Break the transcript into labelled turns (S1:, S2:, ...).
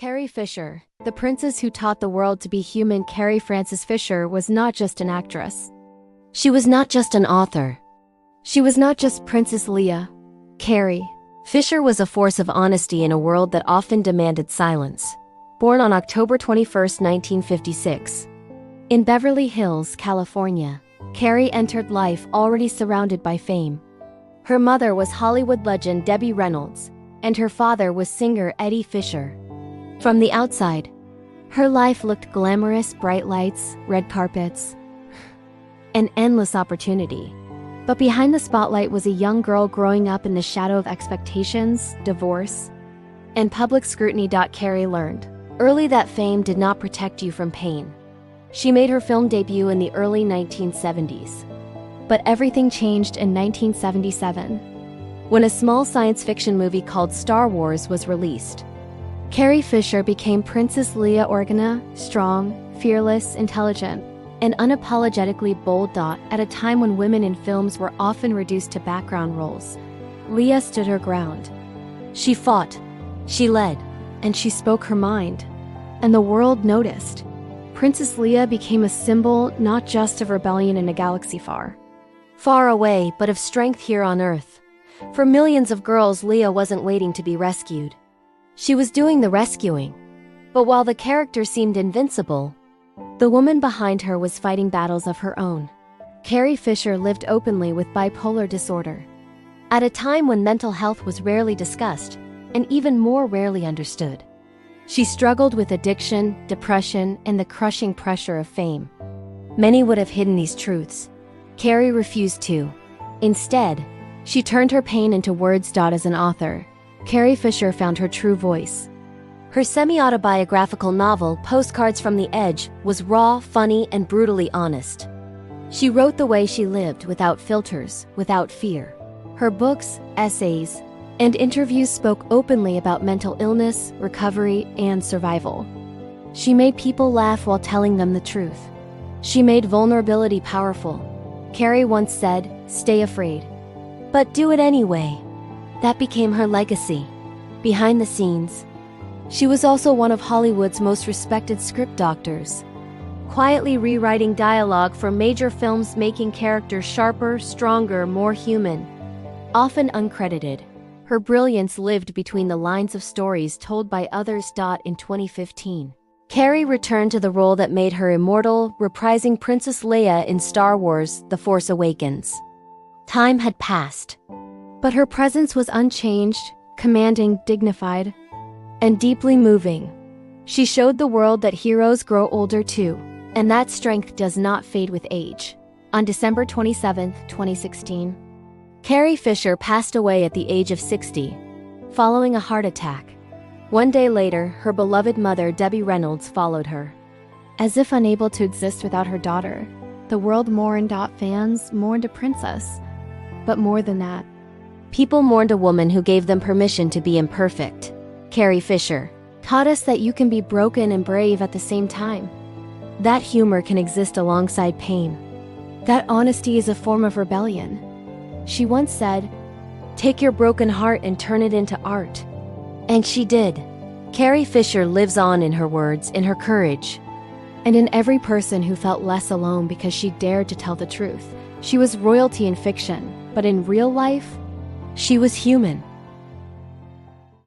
S1: Carrie Fisher, the princess who taught the world to be human. Carrie Frances Fisher was not just an actress. She was not just an author. She was not just Princess Leia. Carrie Fisher was a force of honesty in a world that often demanded silence. Born on October 21, 1956. In Beverly Hills, California, Carrie entered life already surrounded by fame. Her mother was Hollywood legend Debbie Reynolds, and her father was singer Eddie Fisher. From the outside, her life looked glamorous: bright lights, red carpets, and endless opportunity. But behind the spotlight was a young girl growing up in the shadow of expectations, divorce, and public scrutiny. Carrie learned early that fame did not protect you from pain. She made her film debut in the early 1970s. But everything changed in 1977, when a small science fiction movie called Star Wars was released. Carrie Fisher became Princess Leia Organa, strong, fearless, intelligent, and unapologetically bold. At a time when women in films were often reduced to background roles, Leia stood her ground. She fought, she led, and she spoke her mind. And the world noticed. Princess Leia became a symbol not just of rebellion in a galaxy far, far away, but of strength here on Earth. For millions of girls, Leia wasn't waiting to be rescued. She was doing the rescuing. But while the character seemed invincible, the woman behind her was fighting battles of her own. Carrie Fisher lived openly with bipolar disorder. At a time when mental health was rarely discussed, and even more rarely understood. She struggled with addiction, depression, and the crushing pressure of fame. Many would have hidden these truths. Carrie refused to. Instead, she turned her pain into words. As an author, Carrie Fisher found her true voice. Her semi-autobiographical novel, Postcards from the Edge, was raw, funny, and brutally honest. She wrote the way she lived, without filters, without fear. Her books, essays, and interviews spoke openly about mental illness, recovery, and survival. She made people laugh while telling them the truth. She made vulnerability powerful. Carrie once said, "Stay afraid, but do it anyway." That became her legacy. Behind the scenes, she was also one of Hollywood's most respected script doctors, quietly rewriting dialogue for major films, making characters sharper, stronger, more human. Often uncredited, her brilliance lived between the lines of stories told by others. In 2015, Carrie returned to the role that made her immortal, reprising Princess Leia in Star Wars: The Force Awakens. Time had passed, but her presence was unchanged, commanding, dignified, and deeply moving. She showed the world that heroes grow older too, and that strength does not fade with age. On December 27, 2016, Carrie Fisher passed away at the age of 60, following a heart attack. One day later, her beloved mother, Debbie Reynolds, followed her. As if unable to exist without her daughter, the world mourned. Fans mourned a princess. But more than that, people mourned a woman who gave them permission to be imperfect. Carrie Fisher taught us that you can be broken and brave at the same time. That humor can exist alongside pain. That honesty is a form of rebellion. She once said, "Take your broken heart and turn it into art." And she did. Carrie Fisher lives on in her words, in her courage, and in every person who felt less alone because she dared to tell the truth. She was royalty in fiction, but in real life, she was human.